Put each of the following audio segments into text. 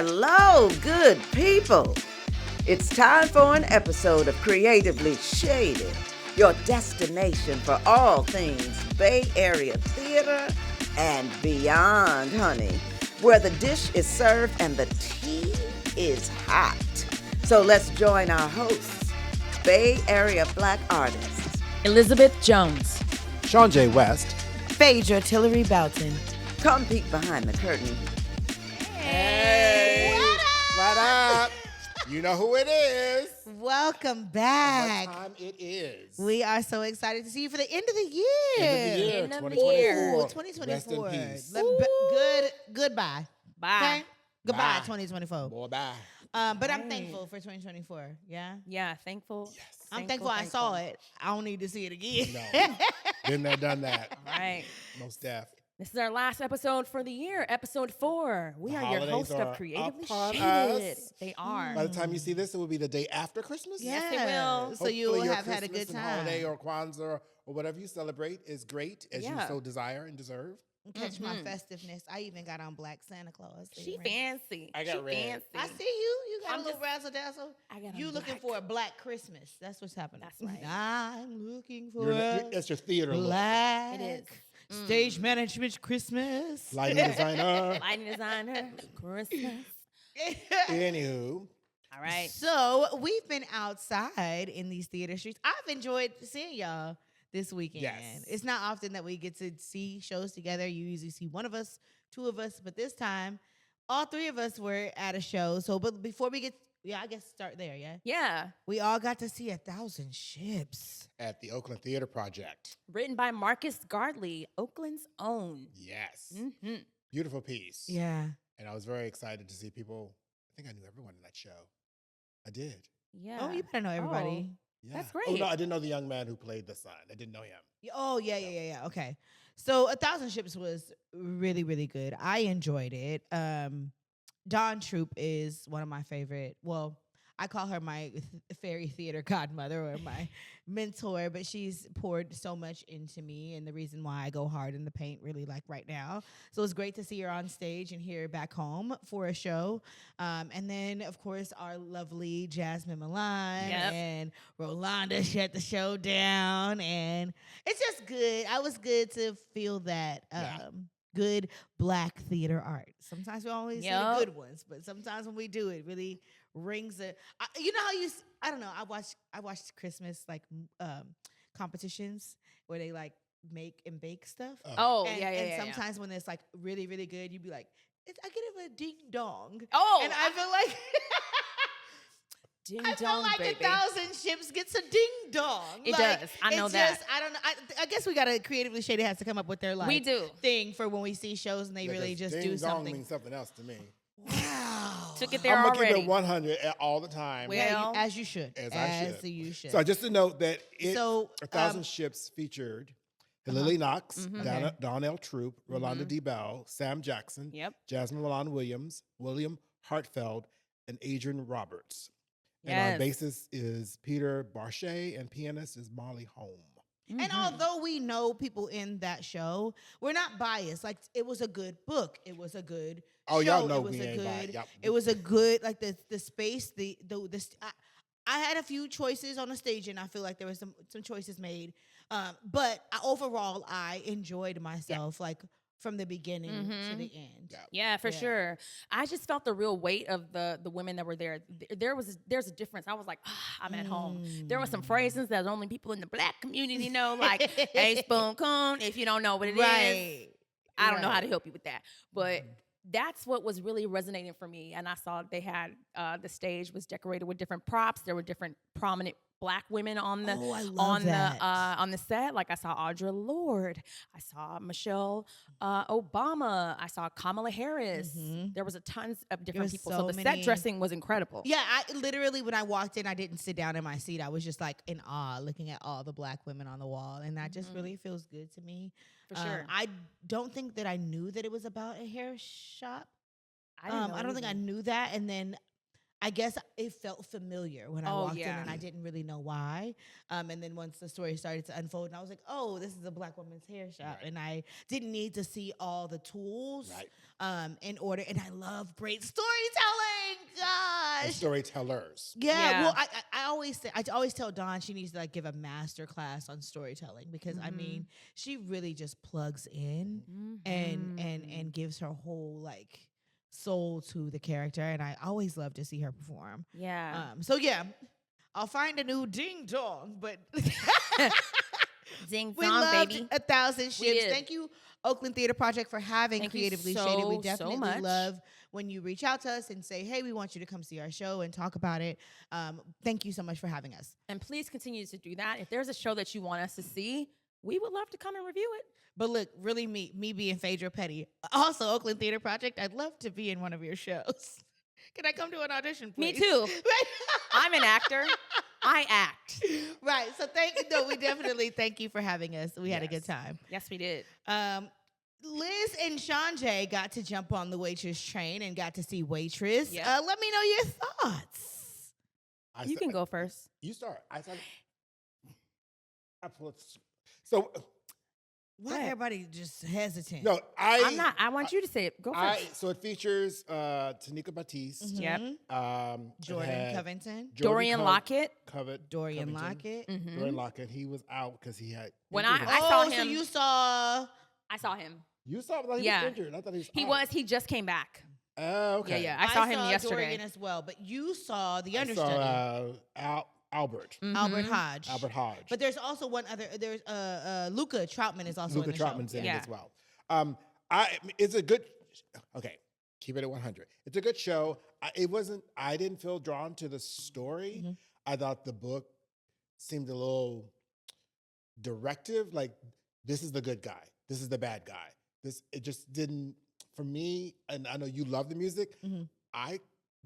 Hello, good people. It's time for an episode of Creatively Shaded, your destination for all things Bay Area theater and beyond, honey, where the dish is served and the tea is hot. So let's join our hosts, Bay Area Black artists, Elizabeth Jones, ShawnJ West, Phaedra Tillery-Boughton. Come peek behind the curtain. Hey! What up? You know who it is. Welcome back. What time it is. We are so excited to see you for the end of the year. End of the year, Ooh, 2024. 2024. Rest in peace. Goodbye. Bye. Okay? Goodbye, Bye. 2024. Boy, bye. But I'm thankful for 2024. Yeah? Yeah, thankful. Yes. I'm thankful I saw it. I don't need to see it again. No. Been there, done that. All right. Most deaf. This is our last episode for the year, episode 4. We The are your holidays hosts are of Creatively upon Shaded. us. They are. By the time you see this, it will be the day after Christmas. Yes, they will. So you will Hopefully your have had a Christmas good and time. holiday or Kwanzaa or whatever you celebrate is great as you Yeah. so desire and deserve. Catch my festiveness. I even got on Black Santa Claus. She fancy. I got she red. fancy. I see you. You got I'm a little razzle dazzle. I got You on looking black. for a Black Christmas. That's what's happening. That's right. I'm looking for It's your theater look. Black It is. stage management Christmas. Lighting designer. Lighting designer. Christmas. Anywho. All right. So we've been outside in these theater streets. I've enjoyed seeing y'all this weekend. Yes. It's not often that we get to see shows together. You usually see one of us, two of us, but this time all three of us were at a show. So, but before we get, I guess start there, yeah? Yeah. We all got to see 1,000 Ships. At the Oakland Theater Project. Written by Marcus Gardley, Oakland's own. Yes. Mm-hmm. Beautiful piece. Yeah. And I was very excited to see people. I think I knew everyone in that show. I did. Yeah. Oh, you better know everybody. Yeah. That's Oh, great. no, I didn't know the young man who played the son. I didn't know him. Oh, yeah. Okay. So 1,000 Ships was really, really good. I enjoyed it. Dawn Troop is one of my favorite. Well, I call her my fairy theater godmother or my mentor, but she's poured so much into me and the reason why I go hard in the paint really like right now. So it's great to see her on stage and hear her back home for a show. And then, of course, our lovely Jasmine Milan and Rolanda shut the show down. And it's just good. I was good to feel that good Black theater art. Sometimes we always see the good ones, but sometimes when we do it really rings a. You know how I don't know. I watched Christmas like competitions where they like make and bake stuff. Oh, and, yeah. And sometimes when it's like really, really good, you'd be like, I give it a ding dong. Oh, and I feel like. Ding I feel dong, like baby. 1,000 Ships gets a ding dong. It like, does. I know it's that. Just, I don't know. I guess we gotta Creatively Shaded has to come up with their like We do. thing for when we see shows and they really just do ding dong something. means something else to me. Wow. Took it there I'm going to already. keep it 100 all the time. Well, as you should. As I should. you should. So just to note that So, 1,000 Ships featured Lily Knox, Okay. Donnell Troop, Rolanda D. Bell, Sam Jackson, Yep. Jasmine Milan Williams, William Hartfeld, and Adrian Roberts. And Yes. our bassist is Peter Barchet, and pianist is Molly Holm. And although we know people in that show, we're not biased. Like it was a good book. It was a good Oh, show. y'all know it was we a ain't good. biased. Yep. It was a good like the space. I had a few choices on the stage, and I feel like there was some choices made. But overall, I enjoyed myself like from the beginning to the end. Yeah, for sure. I just felt the real weight of the women that were there. There's a difference. I was like, I'm at home. There were some phrases that only people in the Black community know, like "a spoon coon." If you don't know what it is, I don't know how to help you with that. But that's what was really resonating for me. And I saw they had the stage was decorated with different props. There were different prominent Black women on the on the set. Like I saw Audre Lorde, I saw Michelle Obama, I saw Kamala Harris. There was a tons of different people. So the set dressing was incredible. Yeah, I literally when I walked in, I didn't sit down in my seat. I was just like in awe, looking at all the Black women on the wall, and that just really feels good to me. For sure. I don't think that I knew that it was about a hair shop. I don't think I knew that, and then I guess it felt familiar when I Oh, walked in, yeah. and I didn't really know why. And then once the story started to unfold, and I was like, "Oh, this is a Black woman's hair shop," Right. and I didn't need to see all the tools, Right. in order. And I love great storytelling. And Gosh, storytellers. yeah. Well, I always tell Dawn she needs to like give a master class on storytelling because I mean she really just plugs in and gives her whole like soul to the character, and I always love to see her perform. Yeah. So yeah, I'll find a new ding dong, but Ding we dong, loved baby. 1,000 Ships. did. Thank you, Oakland Theater Project, for having Thank you Creatively Shaded. We so definitely much. love when you reach out to us and say, "Hey, we want you to come see our show and talk about it." Thank you so much for having us. And please continue to do that. If there's a show that you want us to see, we would love to come and review it. But look, really, me being Phaedra Petty, also Oakland Theater Project, I'd love to be in one of your shows. Can I come to an audition, Me please? too. I'm an actor. I act. Right. So we definitely thank you for having us. We had a good time. Yes, we did. Liz and ShawnJ got to jump on the Waitress train and got to see Waitress. Yep. Let me know your thoughts. You can go first. You start. I thought. So Why ahead. everybody just hesitant? no, I'm not. I want you to say it. Go first. So it features Tanika Batiste, Mhm. Yep. it Jordan had Covington. Dorian Lockett. Dorian Covington. Lockett. Mhm. Dorian Lockett. He was out because he had. When injured I himself. saw So him. you saw. I saw him. You saw him? I thought he Yeah. was injured. I thought he was. He out. was. He just came back. Oh, okay. Yeah. I saw him Dorian yesterday. as well, but you saw the I understudy, saw Albert. Albert Mhm. Hodge. Albert Hodge. But there's also one other. There's Luca Troutman is also Luca in the Troutman's show. in Yeah. as well. It's a good. Okay, keep it at 100. It's a good show. I didn't feel drawn to the story. Mhm. I thought the book seemed a little directive. Like, this is the good guy. This is the bad guy. It just didn't for me. And I know you love the music. Mhm. I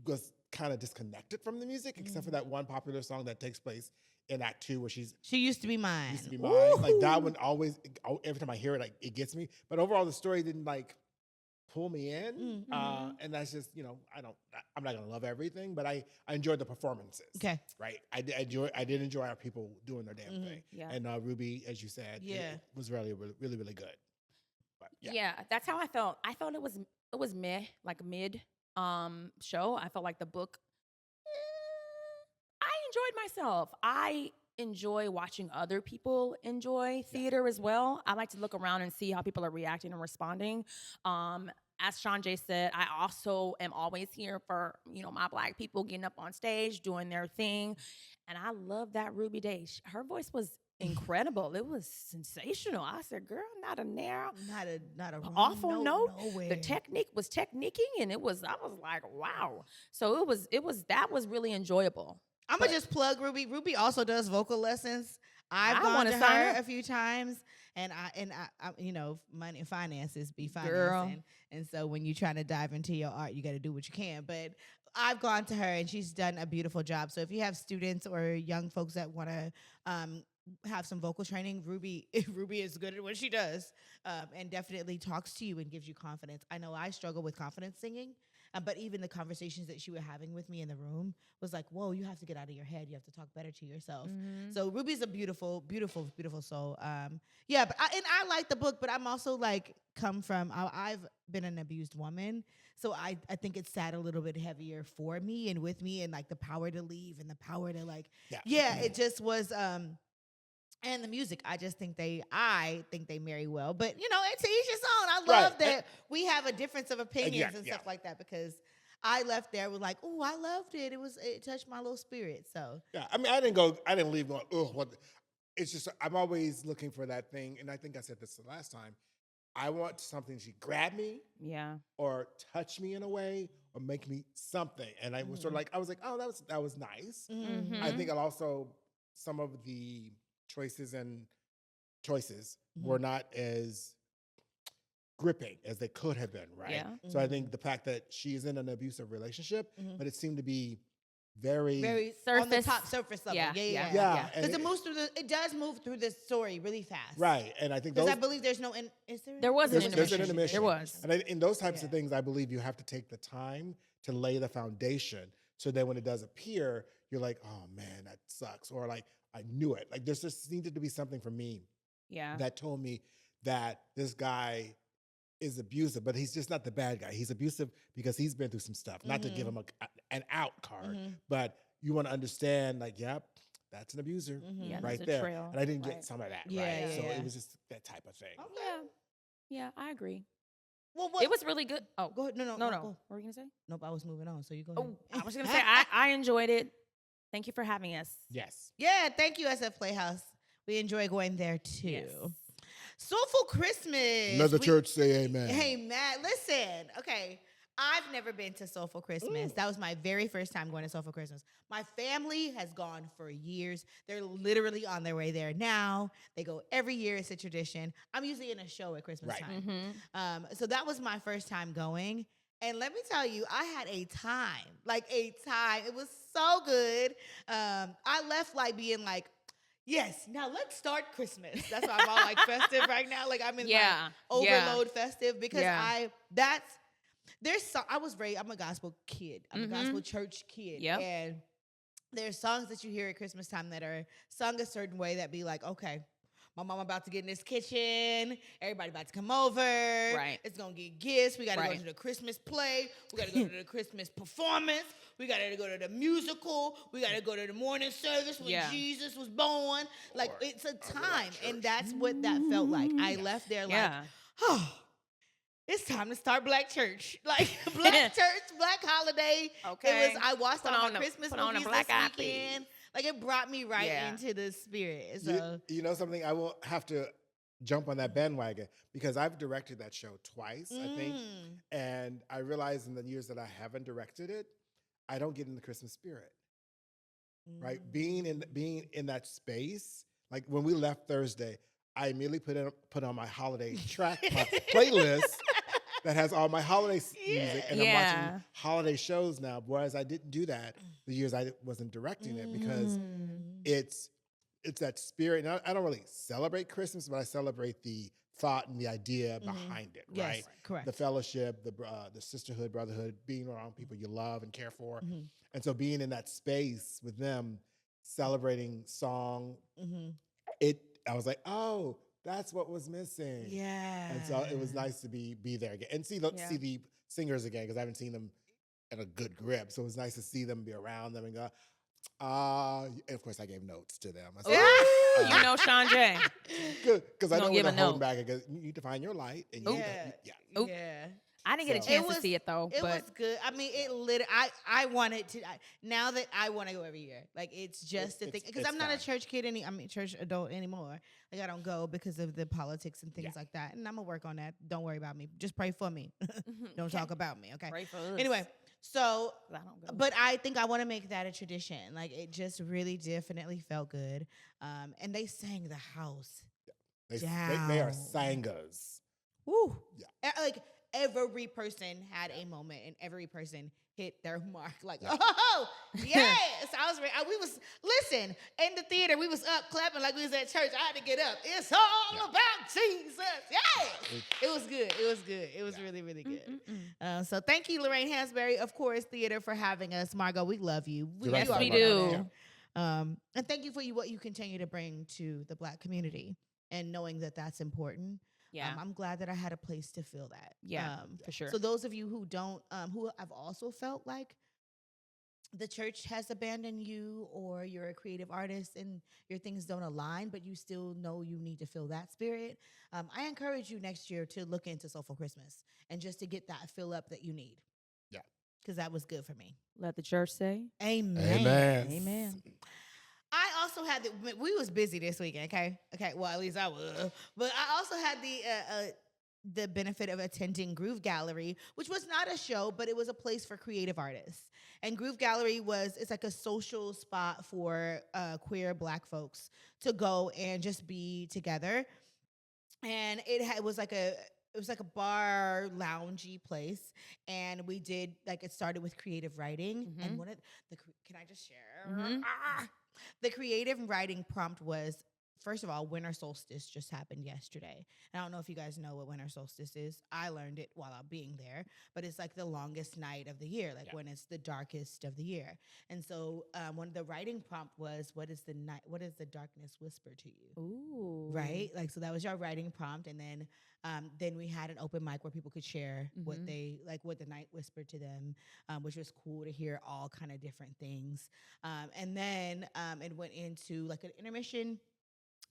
was kind of disconnected from the music, except for that one popular song that takes place in Act 2 where she used to be mine. used to be mine. Like that Woohoo. one always, every time I hear it, like it gets me. But overall, the story didn't like pull me in. Mhm. And that's just, I'm not gonna love everything, but I enjoyed the performances. Okay. Right. I did enjoy our people doing their damn Mhm. thing. Yeah. And Ruby, as you said, Yeah. it was really, really, really, really good. But Yeah. That's how I felt. I felt it was meh, like a mid show. I felt like the book. I enjoyed myself. I enjoy watching other people enjoy theater as well. I like to look around and see how people are reacting and responding. As ShawnJ said, I also am always here for, my Black people getting up on stage, doing their thing. And I love that Ruby Day. Her voice was incredible. It was sensational. I said, girl, not a narrow, Not a wrong awful note. nowhere. The technique was techniquing, and I was like, wow. So that was really enjoyable. I'm gonna just plug Ruby. Ruby also does vocal lessons. I've I gone wanna to sign her up. a few times, and I money and finances be Girl. financing, and so when you're trying to dive into your art, you got to do what you can. But I've gone to her, and she's done a beautiful job. So if you have students or young folks that want to have some vocal training, Ruby is good at what she does, and definitely talks to you and gives you confidence. I know I struggle with confidence singing. But even the conversations that she was having with me in the room was like, whoa, you have to get out of your head. You have to talk better to yourself. So Ruby's a beautiful, beautiful, beautiful soul. But I like the book, but I'm also like I've been an abused woman. So I think it sat a little bit heavier for me and with me, and like the power to leave and the power to it just was, and the music, I think they marry well. But it's to each his own. I love Right. that we have a difference of opinions and yeah. stuff like that, because I left there with like, oh, I loved it. It touched my little spirit. So Yeah. I mean, I didn't leave going, oh, what? It's just, I'm always looking for that thing. And I think I said this the last time. I want something to grab me Yeah. or touch me in a way or make me something. And I was sort of like, oh, that was nice. Mhm. I think also some of the choices were not as gripping as they could have been, right? Yeah. So I think the fact that she is in an abusive relationship, Mhm. but it seemed to be very on the Surface. top surface level. Yeah, Yeah. yeah. And Because it does move through this story really fast. right. And I think Because those I believe there's no is there? There was an there's an intermission. There was. And in those types of Yeah. things, I believe you have to take the time to lay the foundation So then when it does appear, you're like, oh man, that sucks. Or like, I knew it. Like, there's just needed to be something for me that told me that this guy is abusive, but he's just not the bad guy. He's abusive because he's been through some stuff. Not to give him an out card, but you want to understand, like, yep, that's an abuser right there. Trail. And I didn't get some of that. So it was just that type of thing. Okay. Yeah, I agree. Well, it was really good. Oh, go ahead. No. What were you gonna say? Nope, I was moving on. So you go ahead. Oh, I was gonna say I enjoyed it. Thank you for having us. Yes. Yeah, thank you, SF Playhouse. We enjoy going there too. Yes. Soulful Christmas. Let the church say amen. Amen. Listen, okay. I've never been to Soulful Christmas. That was my very first time going to Soulful Christmas. My family has gone for years. They're literally on their way there now. They go every year. It's a tradition. I'm usually in a show at Christmas time. So that was my first time going. And let me tell you, I had a time. It was so good. I left like being like, yes, now let's start Christmas. That's why I'm all like festive right now. Like I'm in like overload festive because I'm a gospel kid. I'm a gospel church kid. Yep. And there's songs that you hear at Christmas time that are sung a certain way that be like, okay, my mom about to get in this kitchen. Everybody about to come over. Right. It's going to get gifts. We got to go to the Christmas play. We got to go to the Christmas performance. We got to go to the musical. We got to go to the morning service when Jesus was born. Like, it's a time. And that's what that felt like. I left there like, oh, it's time to start Black church. Like, Black church, Black holiday. Okay. I watched all my Christmas movies this weekend. Like, it brought me right into the spirit. So you know something? I will have to jump on that bandwagon because I've directed that show twice, I think. And I realized in the years that I haven't directed it, I don't get in the Christmas spirit. Right? Being in that space, like when we left Thursday, I immediately put on my holiday track, my playlist that has all my holiday music, and I'm watching holiday shows now. Whereas I didn't do that the years I wasn't directing it because it's that spirit. And I don't really celebrate Christmas, but I celebrate the thought and the idea behind it. Yes, right? Correct. The fellowship, the sisterhood, brotherhood, being around people you love and care for, and so being in that space with them, celebrating song, I was like, oh, that's what was missing. Yeah. And so it was nice to be there again and see the singers again because I haven't seen them at a good grip. So it was nice to see them, be around them, and go. And of course, I gave notes to them. I said, you know, ShawnJ. Good, because I know give they're a note. holding back. Because you need to find your light. And I didn't get a chance to see it though. It was good. I mean, I wanted to. Now that I want to go every year, like it's just the thing. Because I'm not a church kid church adult anymore. Like I don't go because of the politics and things like that. And I'm gonna work on that. Don't worry about me. Just pray for me. Don't talk about me. Okay. Pray for us. Anyway, so I don't go. but I think I want to make that a tradition. Like it just really definitely felt good. And they sang the house. They are singers. Woo. Yeah. Like every person had a moment, and every person hit their mark. Like, oh, yes. We was, listen, in the theater, we was up clapping like we was at church. I had to get up. It's all about Jesus. Yeah. It was good. It was really, really good. So thank you, Lorraine Hansberry, of course, theater, for having us. Margot, we love you. Yes, we do. And thank you for what you continue to bring to the Black community and knowing that that's important. Yeah. I'm glad that I had a place to feel that. Yeah, for sure. So those of you who don't, who have also felt like the church has abandoned you, or you're a creative artist and your things don't align, but you still know you need to feel that spirit, I encourage you next year to look into Soulful Christmas and just to get that fill up that you need. Yeah. Because that was good for me. Let the church say. Amen. Amen. Amen. I also had we was busy this weekend, okay? Well, at least I was. But I also had the benefit of attending Groove Gallery, which was not a show, but it was a place for creative artists. And Groove Gallery it's like a social spot for queer Black folks to go and just be together. And it was like a bar loungy place, and we did it started with creative writing. And can I just share? The creative writing prompt was first of all, winter solstice just happened yesterday. And I don't know if you guys know what winter solstice is. I learned it while I'm being there, but it's like the longest night of the year, like when it's the darkest of the year. And so one of the writing prompt was, what does the darkness whisper to you? Ooh. Right? Like, so that was your writing prompt. And then we had an open mic where people could share what the night whispered to them, which was cool to hear all kind of different things. And then it went into like an intermission.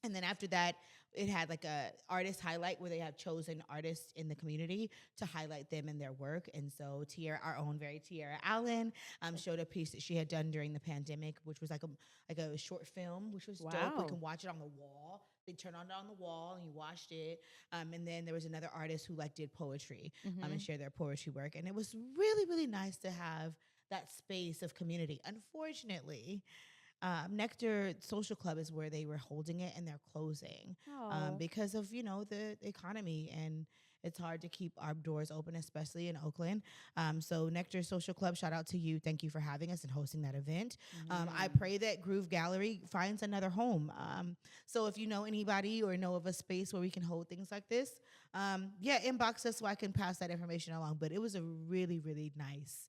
And then after that, it had like a artist highlight where they have chosen artists in the community to highlight them and their work. And so our own Tiara Allen, showed a piece that she had done during the pandemic, which was like a short film, which was dope. You can watch it on the wall. They turn on the wall and you watched it. And then there was another artist who like did poetry and shared their poetry work. And it was really, really nice to have that space of community. Unfortunately, Nectar Social Club is where they were holding it, and they're closing because of the economy, and it's hard to keep our doors open, especially in Oakland. So Nectar Social Club, shout out to you. Thank you for having us and hosting that event. I pray that Groove Gallery finds another home. So if you know anybody or know of a space where we can hold things like this, inbox us so I can pass that information along. But it was a really, really nice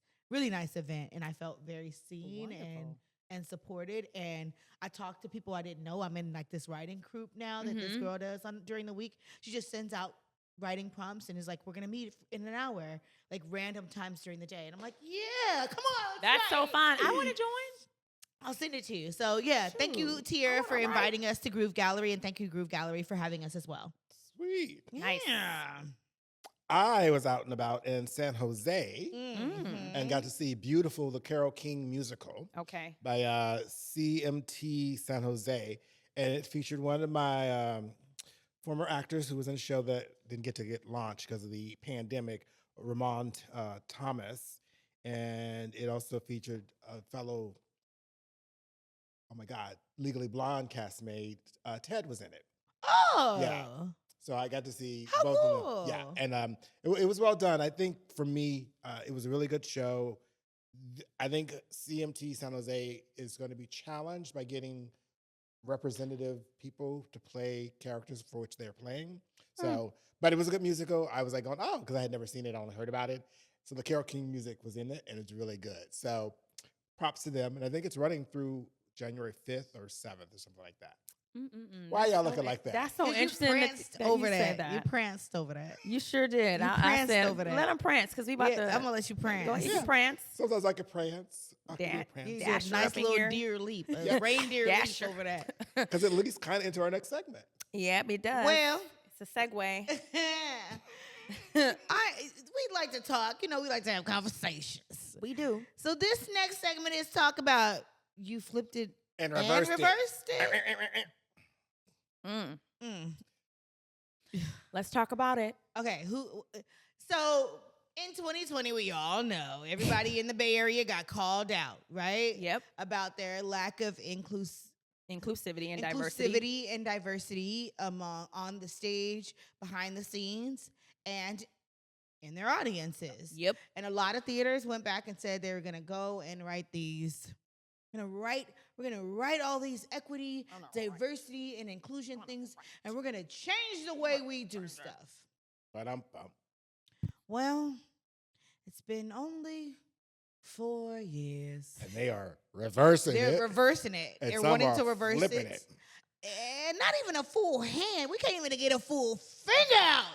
event, and I felt very seen and supported. And I talked to people I didn't know. I'm in like this writing group now that this girl does during the week. She just sends out writing prompts and is like, we're going to meet in an hour, like random times during the day. And I'm like, yeah, come on. That's so fun. I want to join. I'll send it to you. So yeah, thank you, Tiara, for inviting us to Groove Gallery, and thank you, Groove Gallery, for having us as well. Sweet. Nice. Yeah. I was out and about in San Jose and got to see Beautiful, the Carole King musical. Okay. By CMT San Jose. And it featured one of my former actors who was in a show that didn't get launched because of the pandemic, Ramon Thomas. And it also featured a fellow, Legally Blonde castmate. Ted was in it. Oh. Yeah. So I got to see How both cool. of them. Yeah, and it was well done. I think for me, it was a really good show. I think CMT San Jose is going to be challenged by getting representative people to play characters for which they're playing. So, but it was a good musical. I was like going, because I had never seen it, I only heard about it. So the Carole King music was in it, and it's really good. So props to them. And I think it's running through January 5th or 7th or something like that. Why y'all looking like that? That's so interesting. You pranced over that. that. You pranced over that. You sure did. I said, over that. let them prance because we about to. I'm gonna let you prance. Go ahead, you prance. Sometimes I can prance. I can do a You prance. You Dash did a nice up in little here. deer leap, a reindeer leap Dasher. over that. Because it leads kind of into our next segment. Yep, it does. Well, it's a segue. We like to talk. We like to have conversations. We do. So this next segment is talk about you flipped it And reversed it. Let's talk about it. Okay, so in 2020, we all know everybody in the Bay Area got called out, right? Yep. About their lack of Inclusivity and diversity. On the stage, behind the scenes, and in their audiences. Yep. And a lot of theaters went back and said they were going to go and write these. We're going to write all these equity, diversity, and inclusion things, and we're going to change the way we do stuff. Well, it's been only 4 years. And they are reversing it. They're reversing it. And They're some wanting are to reverse flipping it. And not even a full hand. We can't even get a full finger out.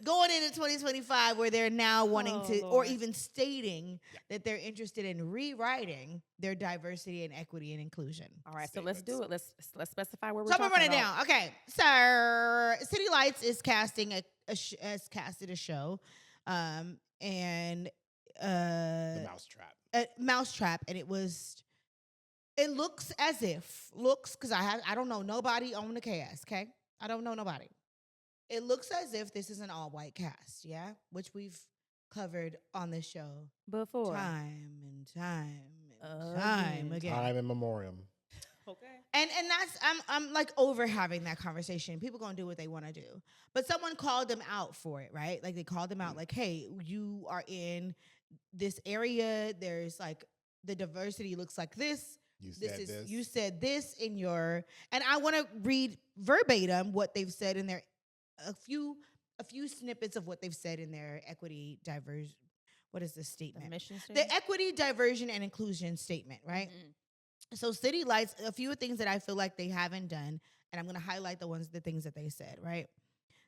Going into 2025, where they're now wanting to, or even stating that they're interested in rewriting their diversity and equity and inclusion. All right, so let's do it. Let's specify where we're So talking I'm gonna run it about. down. Okay, so City Lights is casting has casted a show, and The Mousetrap, and it looks as if because I don't know nobody on the cast. Okay, I don't know nobody. It looks as if this is an all-white cast, yeah? Which we've covered on this show Before. time and time again. Time in memoriam. Okay. And that's I'm like over having that conversation. People gonna do what they want to do. But someone called them out for it, right? Like they called them out like, hey, you are in this area. There's like the diversity looks like this. You said this in your, and I want to read verbatim what they've said in their a few snippets of what they've said in their equity diversion. What is this statement? The mission statement? The equity, diversion, and inclusion statement, right? Mm-hmm. So City Lights, a few things that I feel like they haven't done, and I'm going to highlight the things that they said, right?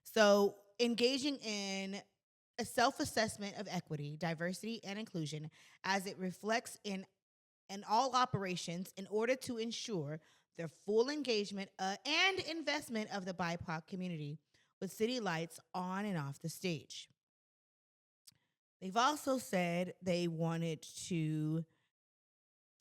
So engaging in a self-assessment of equity, diversity, and inclusion as it reflects in all operations in order to ensure the full engagement and investment of the BIPOC community with City Lights on and off the stage. They've also said they wanted to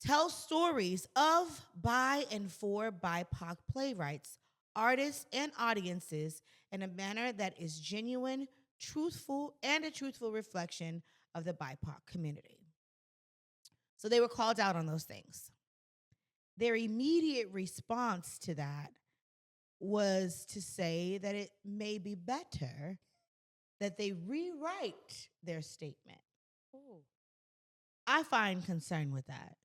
tell stories of, by, and for BIPOC playwrights, artists, and audiences in a manner that is genuine, truthful, and a truthful reflection of the BIPOC community. So they were called out on those things. Their immediate response to that was to say that it may be better that they rewrite their statement. Ooh. I find concern with that.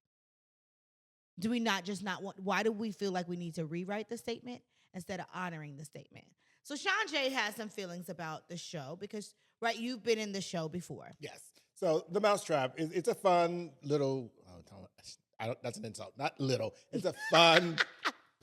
Do we not want, why do we feel like we need to rewrite the statement instead of honoring the statement? So ShawnJ has some feelings about the show because, right, you've been in the show before. Yes. So The Mousetrap, it's a fun little, that's an insult, not little. It's a fun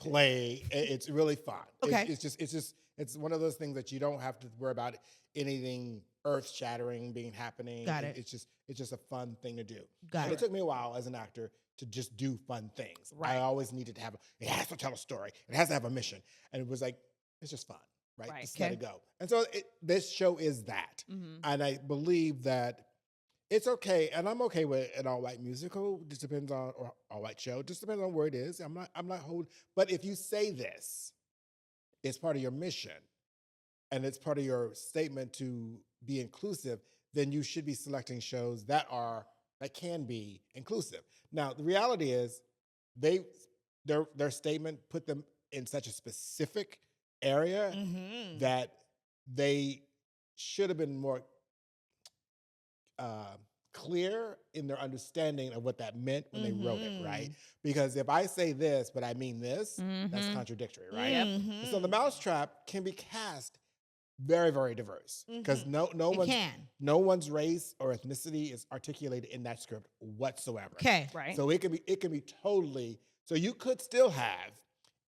play. It's really fun. Okay. It's one of those things that you don't have to worry about anything earth-shattering happening. Got it. It's just a fun thing to do. Got it. It took me a while as an actor to just do fun things. Right. I always needed to it has to tell a story. It has to have a mission. And it was like, it's just fun, right? Just let it go. And so this show is that. Mm-hmm. And I believe that it's okay, and I'm okay with an all-white musical. Just depends on, or all-white show. Just depends on where it is. I'm not holding. But if you say this, it's part of your mission, and it's part of your statement to be inclusive. Then you should be selecting shows that can be inclusive. Now, the reality is, their statement put them in such a specific area that they should have been more clear in their understanding of what that meant when they wrote it, right? Because if I say this, but I mean this, that's contradictory, right? Mm-hmm. So The Mousetrap can be cast very, very diverse because no one's race or ethnicity is articulated in that script whatsoever. Okay, right. So it can be totally. So you could still have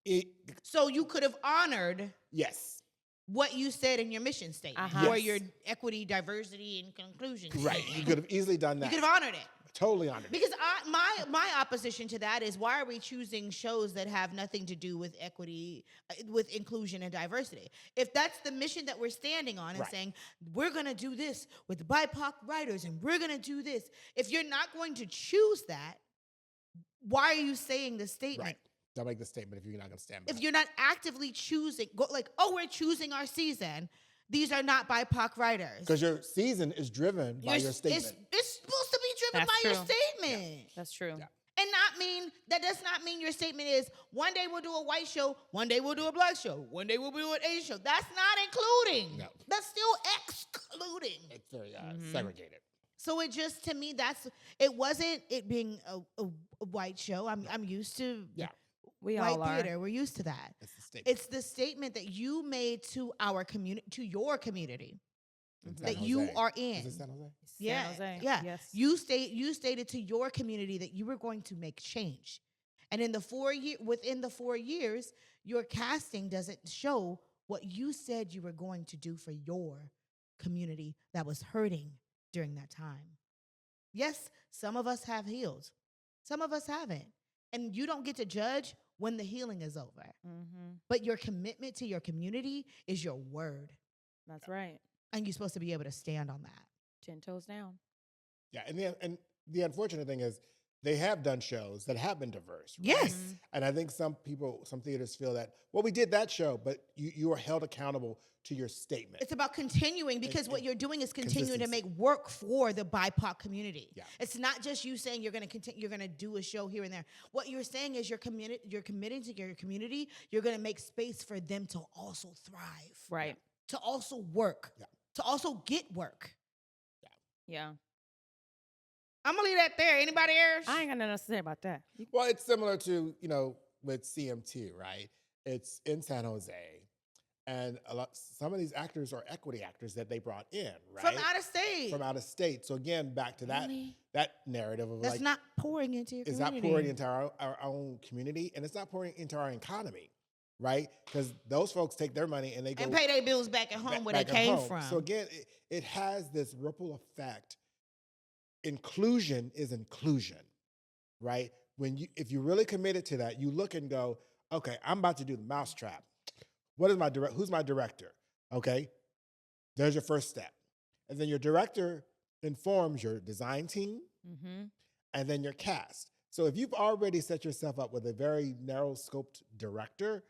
it. So you could have honored. Yes. What you said in your mission statement or your equity, diversity, and conclusion. Right. You could have easily done that. You could have honored it. Totally honored it. Because my opposition to that is, why are we choosing shows that have nothing to do with equity, with inclusion and diversity? If that's the mission that we're standing on and saying, we're going to do this with BIPOC writers and we're going to do this. If you're not going to choose that, why are you saying this statement? Right. Don't make the statement if you're not going to stand by it. If you're not actively choosing, we're choosing our season. These are not BIPOC writers. Because your season is driven by your statement. It's supposed to be driven by your statement. Yeah. That's true. Yeah. And that does not mean your statement is, one day we'll do a white show, one day we'll do a black show, one day we'll do an Asian show. That's not including. No. That's still excluding. It's very segregated. So it just, to me, it wasn't it being a white show. I'm used to white theater. We're used to that. It's the statement that you made to our community, to your community, that you are in. Is it San Jose? Yeah, San Jose. yeah. Yes. You stated to your community that you were going to make change, and within the 4 years, your casting doesn't show what you said you were going to do for your community that was hurting during that time. Yes, some of us have healed, some of us haven't, and you don't get to judge when the healing is over. But your commitment to your community is your word. That's right. And you're supposed to be able to stand on that. 10 toes down. Yeah, and the unfortunate thing is, they have done shows that have been diverse. Right? Yes. And I think some theaters feel that, well, we did that show, but you are held accountable to your statement. It's about continuing, because what you're doing is continuing to make work for the BIPOC community. Yeah. It's not just you saying you're going to continue, you're going to do a show here and there. What you're saying is you're committing to your community. You're going to make space for them to also thrive. Right. To also work. Yeah. To also get work. Yeah. I'm gonna leave that there. Anybody else? I ain't got nothing else to say about that. Well, it's similar to, with CMT, right? It's in San Jose. And some of these actors are equity actors that they brought in, right? From out of state. From out of state. So again, back to that narrative of that's not pouring into your community. It's not pouring into our own community, and it's not pouring into our economy, right? Because those folks take their money and they go and pay their bills back at home where they came from. So again, it has this ripple effect. Inclusion is inclusion, right? If you're really committed to that, you look and go, okay, I'm about to do the mousetrap. Who's my director? Okay, there's your first step. And then your director informs your design team and then your cast. So if you've already set yourself up with a very narrow scoped director,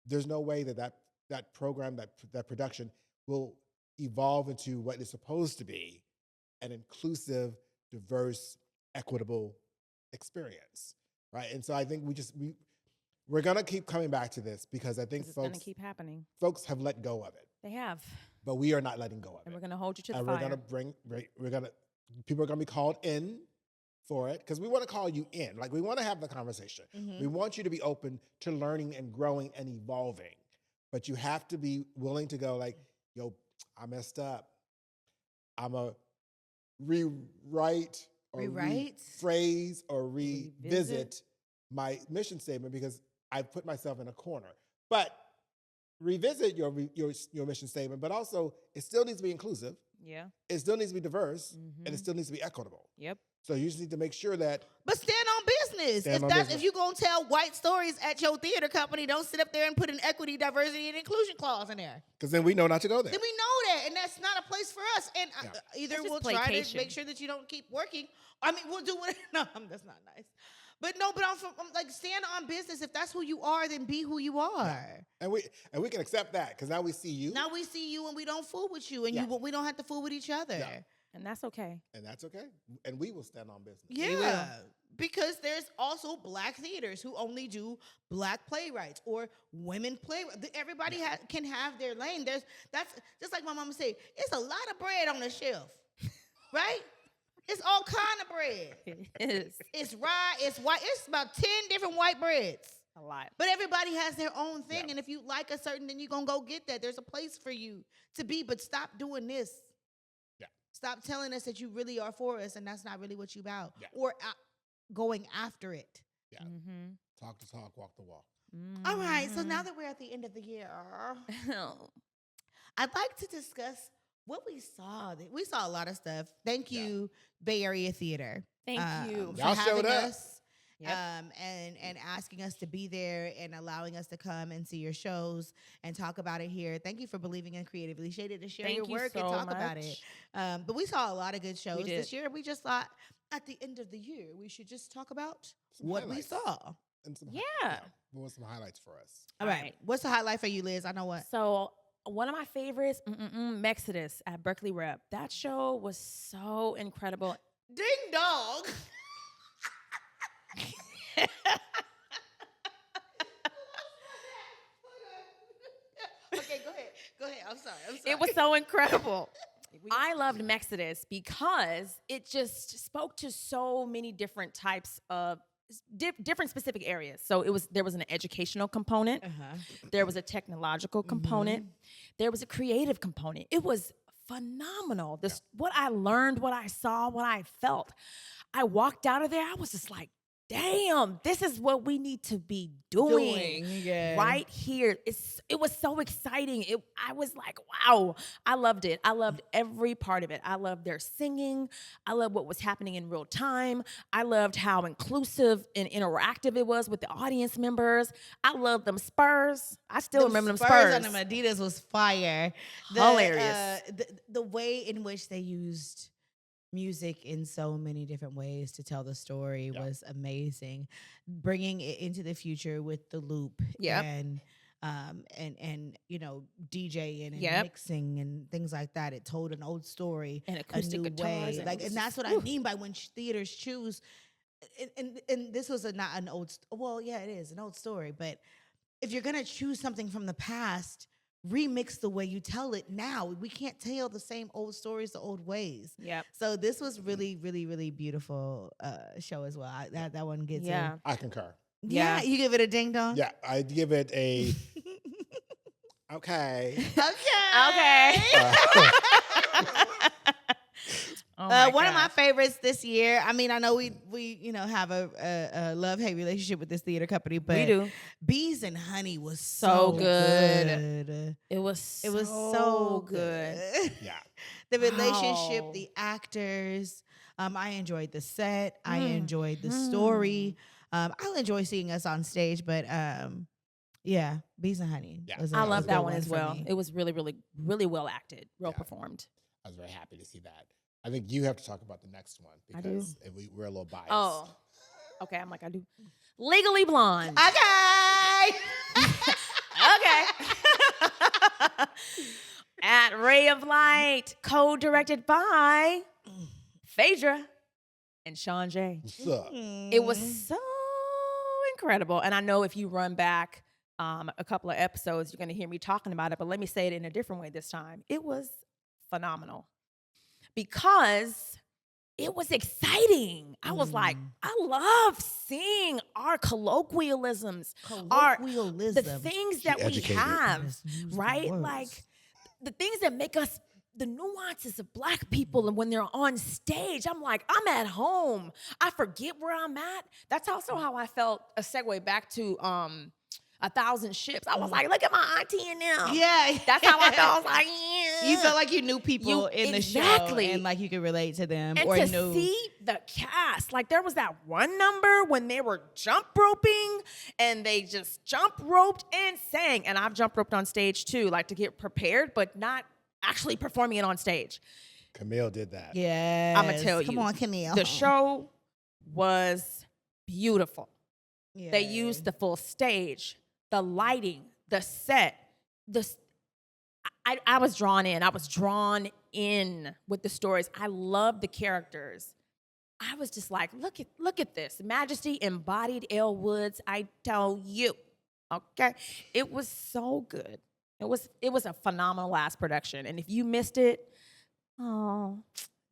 there's no way that program, that production will evolve into what is supposed to be an inclusive, diverse, equitable experience, right? And so I think we're gonna keep coming back to this because I think it's gonna keep happening. Folks have let go of it. They have, but we are not letting go of it. And we're gonna hold you to the and fire. People are gonna be called in for it because we want to call you in. Like we want to have the conversation. We want you to be open to learning and growing and evolving, but you have to be willing to go like, yo, I messed up. I'm a rewrite or rephrase or revisit my mission statement because I put myself in a corner. But revisit your mission statement, but also it still needs to be inclusive. Yeah. It still needs to be diverse and it still needs to be equitable. Yep. So you just need to make sure that. But stand on business. If you're gonna tell white stories at your theater company, don't sit up there and put an equity, diversity, and inclusion clause in there. Because then we know not to go there. Then we know that, and that's not a place for us. And either we'll try to make sure that you don't keep working. I mean, we'll do what. No, that's not nice. But no, but I'm like stand on business. If that's who you are, then be who you are. Yeah. And we can accept that because now we see you. Now we see you, and we don't fool with you, and we don't have to fool with each other. Yeah. And that's okay. And that's okay. And we will stand on business. Yeah. Because there's also black theaters who only do black playwrights or women playwrights. Everybody can have their lane. That's just like my mama said, it's a lot of bread on the shelf, right? It's all kind of bread. It is. It's rye, it's white. It's about 10 different white breads. A lot. But everybody has their own thing. And if you like a certain, then you're going to go get that. There's a place for you to be, but stop doing this. Yeah. Stop telling us that you really are for us and that's not really what you about. Yeah. Or going after it. Yeah. Talk the talk, walk the walk. All right. So now that we're at the end of the year, I'd like to discuss what we saw. We saw a lot of stuff. Thank you, Bay Area Theater. Thank you. Y'all showed up. Us. Yep. And asking us to be there and allowing us to come and see your shows and talk about it here. Thank you for believing in Creatively Shaded to share your work and talk about it. But we saw a lot of good shows this year. We just thought at the end of the year, we should just talk about what we saw. And what was some highlights for us? All right. What's the highlight for you, Liz? I know what. So one of my favorites, Mexodus at Berkeley Rep. That show was so incredible. Ding dong. Okay, go ahead. I'm sorry. It was so incredible. I loved Mexodus because it just spoke to so many different types of different specific areas. So there was an educational component. There was a technological component. There was a creative component. It was phenomenal. What I learned, what I saw, what I felt. I walked out of there. I was just like, damn, this is what we need to be doing right here. It was so exciting. I was like, wow, I loved it. I loved every part of it. I loved their singing. I loved what was happening in real time. I loved how inclusive and interactive it was with the audience members. I loved them Spurs. I still remember them Spurs. And them Adidas was fire. Hilarious. The way in which they used music in so many different ways to tell the story was amazing. Bringing it into the future with the loop and DJing and mixing and things like that. It told an old story, and acoustic guitars, and that's what I mean by when theaters choose. And this was not an old. Well, yeah, it is an old story, but if you're gonna choose something from the past remix the way you tell it now. We can't tell the same old stories the old ways. Yep. So this was really, really, really beautiful show as well. That one gets Yeah. I concur. Yeah, you give it a ding dong. Yeah, I give it a okay. Okay. One of my favorites this year. I mean, I know we have a love-hate relationship with this theater company, but we do. Bees and Honey was So so good. good. It was so good. Yeah. The relationship, Wow. the actors. I enjoyed the set. I enjoyed the story. I'll enjoy seeing us on stage, but yeah, Bees and Honey. Yeah. Was I was love a that good one as for well. me. It was really, really, really well acted, well Yeah. performed. I was very happy to see that. I think you have to talk about the next one I do. because we're a little biased. Oh, okay. I'm like, I do. Legally Blonde. Okay. Okay. At Ray of Light, co-directed by Phaedra and ShawnJ. What's up? It was so incredible. And I know if you run back a couple of episodes, you're going to hear me talking about it, but let me say it in a different way this time. It was phenomenal because it was exciting. I was like, I love seeing our colloquialisms, the things that we educated. have, Just use the right? words. Like the things that make us, the nuances of Black people, and when they're on stage, I'm like, I'm at home. I forget where I'm at. That's also how I felt. A segue back to 1,000 Ships. I was like, look at my auntie and them. Yeah. That's how I felt. I was like, yeah. You felt like you knew people in the show and like you could relate to them And or to knew. see the cast, like there was that one number when they were jump roping and they just jump roped and sang. And I've jump roped on stage too, like to get prepared, but not actually performing it on stage. Camille did that. Yeah. I'ma tell you. Come on, Camille. The show was beautiful. Yeah. They used the full stage, the lighting, the set. I was drawn in. I was drawn in with the stories. I love the characters. I was just like, look at this. Majesty embodied Elle Woods, I tell you. Okay? It was so good. It was a phenomenal last production. And if you missed it,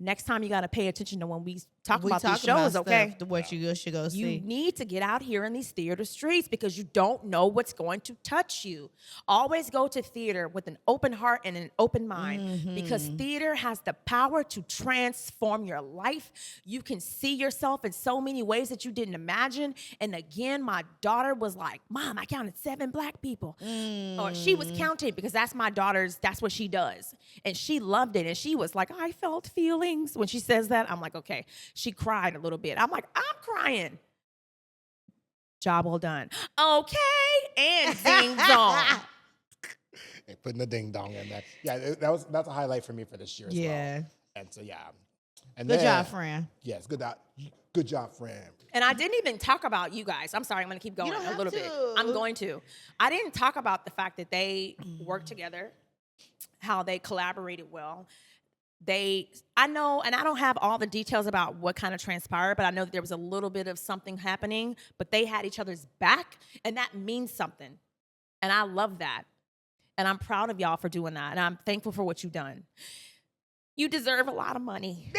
next time you got to pay attention to when we talk about these shows, okay? What you should go You see. need to get out here in these theater streets because you don't know what's going to touch you. Always go to theater with an open heart and an open mind because theater has the power to transform your life. You can see yourself in so many ways that you didn't imagine. And again, my daughter was like, Mom, I counted 7 Black people. Or she was counting because that's my daughter's, that's what she does. And she loved it. And she was like, I felt feelings. When she says that, I'm like, okay. She cried a little bit. I'm like, I'm crying. Job well done. Okay. And ding dong. And putting the ding dong in there. Yeah, that's a highlight for me for this year as well. And so yeah. And Good then, job, friend. Yes, good job, friend. And I didn't even talk about you guys. I'm sorry, I'm going to keep going don't a have little bit. to. I'm going to. I didn't talk about the fact that they worked together, how they collaborated well. I know, and I don't have all the details about what kind of transpired, but I know that there was a little bit of something happening, but they had each other's back, and that means something. And I love that. And I'm proud of y'all for doing that, and I'm thankful for what you've done. You deserve a lot of money.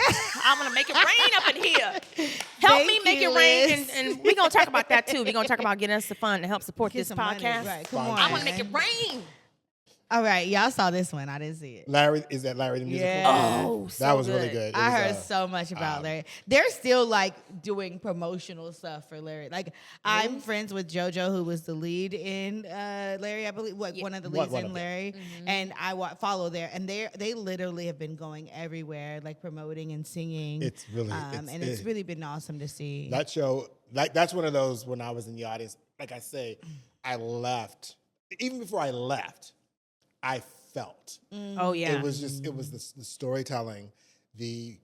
I'm going to make it rain up in here. Help me make it rain, and we're going to talk about that, too. We're going to talk about getting us the fund to help support Get this some money. podcast. Right, come on. I want to make it rain. All right, y'all saw this one. I didn't see it. Larry, is that Larry the musical? Yeah. Oh, so that was good. really good. It I was, heard so much about Larry. They're still like doing promotional stuff for Larry. Like I'm friends with JoJo, who was the lead in Larry, I believe. One of the leads in Larry, and I follow there. And they literally have been going everywhere, like promoting and singing. It's really, it's really been awesome to see. That show, like that's one of those when I was in the audience. Like I say, I left. Even before I left, I felt. Oh, yeah. It was the storytelling, the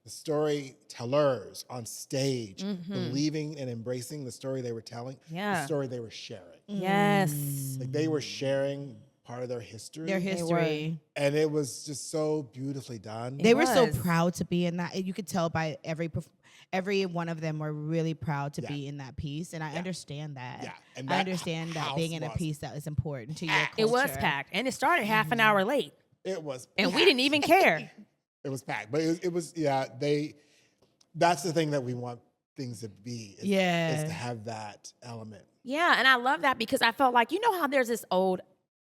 storytellers on stage believing and embracing the story they were telling, the story they were sharing. Yes. Like they were sharing part of their history. And it was just so beautifully done. They were so proud to be in that. You could tell by every one of them were really proud to be in that piece, and I understand that. Yeah, and I understand that being in a piece that is important to your culture. It was packed, and it started half an hour late. It was, and packed. we didn't even care. It was packed, but it was that's the thing that we want things to be. Is to have that element. Yeah, and I love that because I felt like, you know how there's this old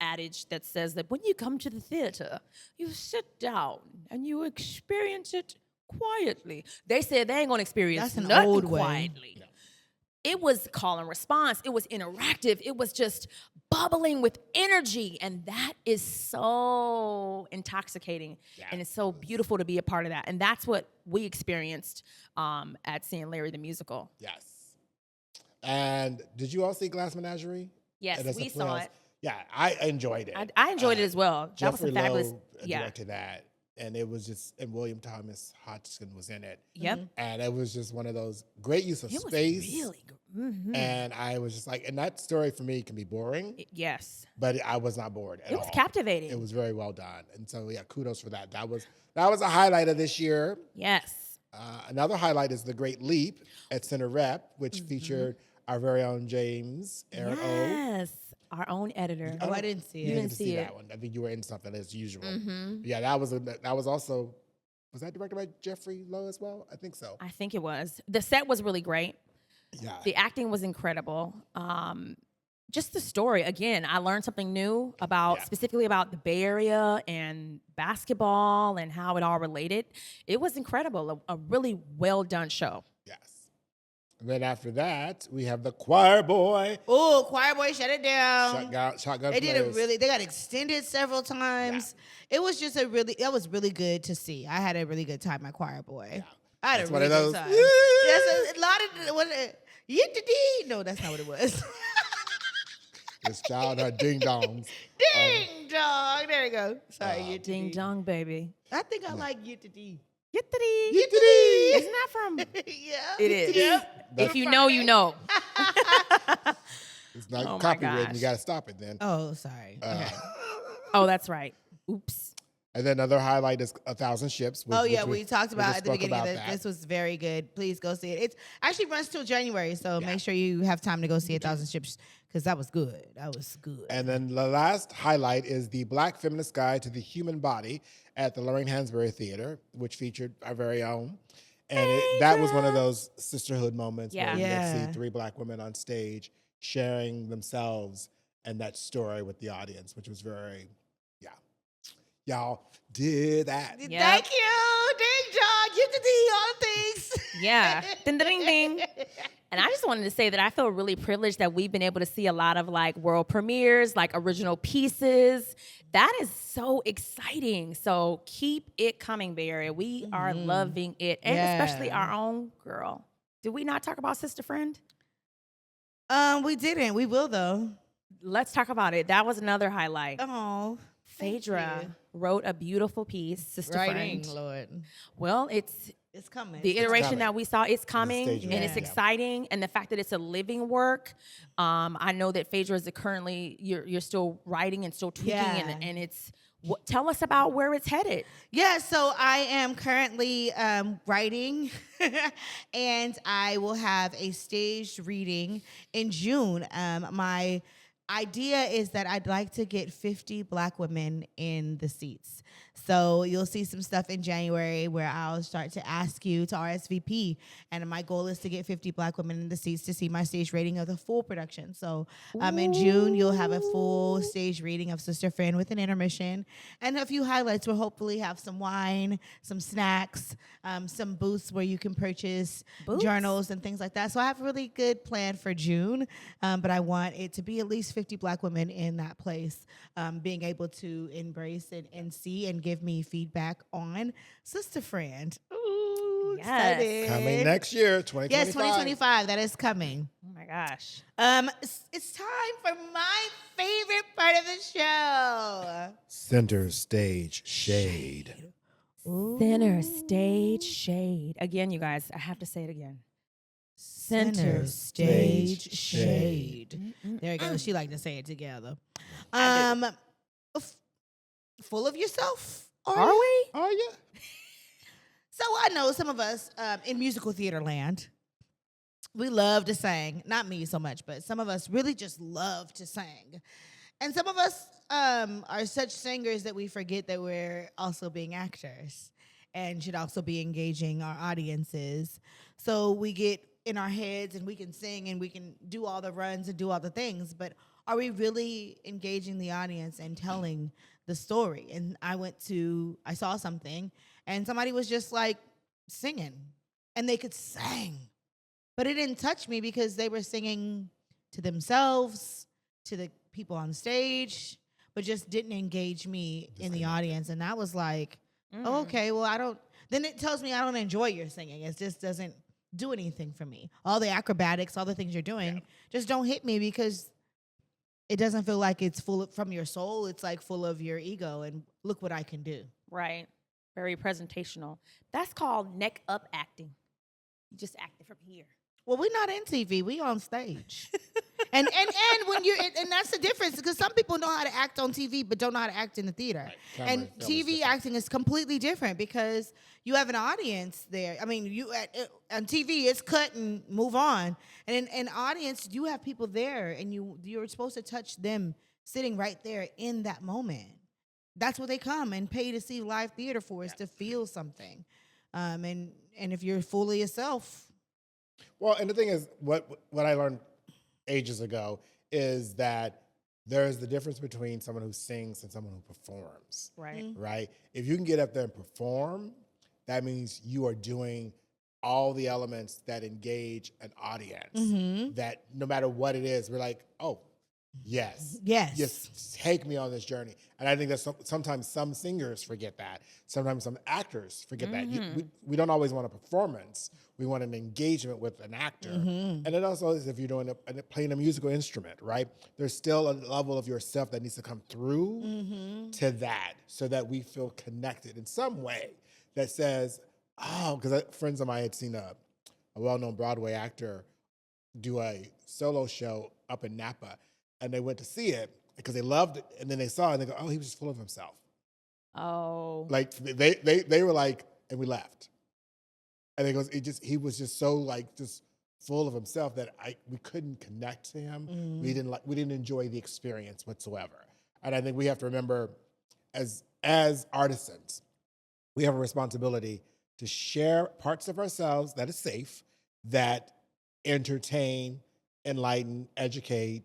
adage that says that when you come to the theater, you sit down and you experience it quietly. They said they ain't gonna experience That's an nothing old way. quietly. Yeah. It was call and response. It was interactive. It was just bubbling with energy, and that is so intoxicating, and it's so beautiful to be a part of that. And that's what we experienced at seeing Larry the Musical. Yes. And did you all see Glass Menagerie? Yes, we saw it. Yeah, I enjoyed it. I enjoyed it as well. Jeffrey That was a fabulous. Lowe directed that, and it was just, and William Thomas Hodgson was in it. Yep. And it was just one of those great use of It space. was really good. Mm-hmm. And I was just like, and that story for me can be boring. Yes. But I was not bored at all. It was captivating. It was very well done. And so, yeah, kudos for that. That was a highlight of this year. Yes. Another highlight is The Great Leap at Center Rep, which featured our very own James Aaron O. Yes. Our own editor. Oh, I didn't see it. You didn't see it. That one. I think you were in something as usual. Mm-hmm. Yeah, that was also, was that directed by Jeffrey Lowe as well? I think so. I think it was. The set was really great. Yeah. The acting was incredible. Just the story. Again, I learned something new specifically about the Bay Area and basketball and how it all related. It was incredible. A really well done show. Yes. And then after that, we have the Choir Boy. Oh, Choir Boy, shut it down. Shotgun They Players. they got extended several times. Yeah. It was just that was really good to see. I had a really good time at Choir Boy. Yeah. I had a really good time. Yes, a lot of, no, that's not what it was. This child, her ding dongs. Ding dong. There you go. Sorry, Ding dong, baby. I think I like Yittity. Yittity. Yittity. Isn't that from? Yeah. It is. Yep. If you know, you know. It's not copyrighted. You got to stop it then. Oh, sorry. Okay. Oh, that's right. Oops. And then another highlight is 1,000 Ships. We talked about at the beginning of this. This was very good. Please go see it. It actually runs till January, so make sure you have time to go see 1,000 Ships because that was good. That was good. And then the last highlight is the Black Feminist Guide to the Human Body at the Lorraine Hansberry Theatre, which featured our very own. And that was one of those sisterhood moments where you get to see 3 Black women on stage sharing themselves and that story with the audience, which was very, y'all did that. Yep. Thank you. Ding dong. Get the D on things. Yeah. Ding, ding, ding. And I just wanted to say that I feel really privileged that we've been able to see a lot of like world premieres, like original pieces. That is so exciting. So keep it coming, Bay Area. We are loving it. And especially our own girl. Did we not talk about SistahFriend? We didn't. We will though. Let's talk about it. That was another highlight. Oh. Phaedra wrote a beautiful piece, SistahFriend. Lord. Well, it's coming. The iteration that we saw, it's coming, and it's exciting. And the fact that it's a living work, I know that Phaedra is currently, you're still writing and still tweaking, and it's, tell us about where it's headed. Yeah, so I am currently writing, and I will have a staged reading in June. My idea is that I'd like to get 50 Black women in the seats. So you'll see some stuff in January where I'll start to ask you to RSVP. And my goal is to get 50 Black women in the seats to see my stage reading of the full production. So in June, you'll have a full stage reading of SistahFriend with an intermission and a few highlights. We'll hopefully have some wine, some snacks, some booths where you can purchase journals and things like that. So I have a really good plan for June, but I want it to be at least 50 Black women in that place, being able to embrace and see and give me feedback on SistahFriend. Ooh, excited. Coming next year, 2025. Yes, 2025. That is coming. Oh my gosh. It's time for my favorite part of the show. Center Stage Shade. Center Stage Shade. Again, you guys, I have to say it again. Center Stage Shade. There you go. She liked to say it together. Full of yourself? Are we? Are you? So I know some of us in musical theater land, we love to sing. Not me so much, but some of us really just love to sing. And some of us are such singers that we forget that we're also being actors and should also be engaging our audiences. So we get in our heads and we can sing and we can do all the runs and do all the things, but are we really engaging the audience and telling the story? And I saw something and somebody was just like singing and they could sing, but it didn't touch me because they were singing to themselves, to the people on stage, but just didn't engage me in the audience. And that was like, oh, okay, well, then it tells me I don't enjoy your singing. It just doesn't do anything for me. All the acrobatics, all the things you're doing just don't hit me because it doesn't feel like it's from your soul. It's like full of your ego and look what I can do. Right. Very presentational. That's called neck up acting. You just acted from here. Well, we're not in TV. We on stage. and when you're and that's the difference because some people know how to act on TV but don't know how to act in the theater. Right. And TV acting is completely different because you have an audience there. I mean, on TV it's cut and move on. And in audience you have people there and you're supposed to touch them sitting right there in that moment. That's what they come and pay to see live theater for is to feel something. And if you're fully yourself. Well, and the thing is, what I learned ages ago is that there's the difference between someone who sings and someone who performs. Right. Mm-hmm. Right? If you can get up there and perform, that means you are doing all the elements that engage an audience. Mm-hmm. That no matter what it is, we're like, oh, yes. Just take me on this journey. And I think that sometimes some singers forget that. Sometimes some actors forget that. We don't always want a performance. We want an engagement with an actor. And it also is if you're playing a musical instrument, right? There's still a level of yourself that needs to come through to that so that we feel connected in some way that says, oh, because friends of mine had seen a well-known Broadway actor do a solo show up in Napa. And they went to see it because they loved it. And then they saw it and they go, oh, he was just full of himself. Oh. Like they were like, and we left. And he was just so like just full of himself that we couldn't connect to him. We didn't enjoy the experience whatsoever. And I think we have to remember as artisans, we have a responsibility to share parts of ourselves that is safe, that entertain, enlighten, educate,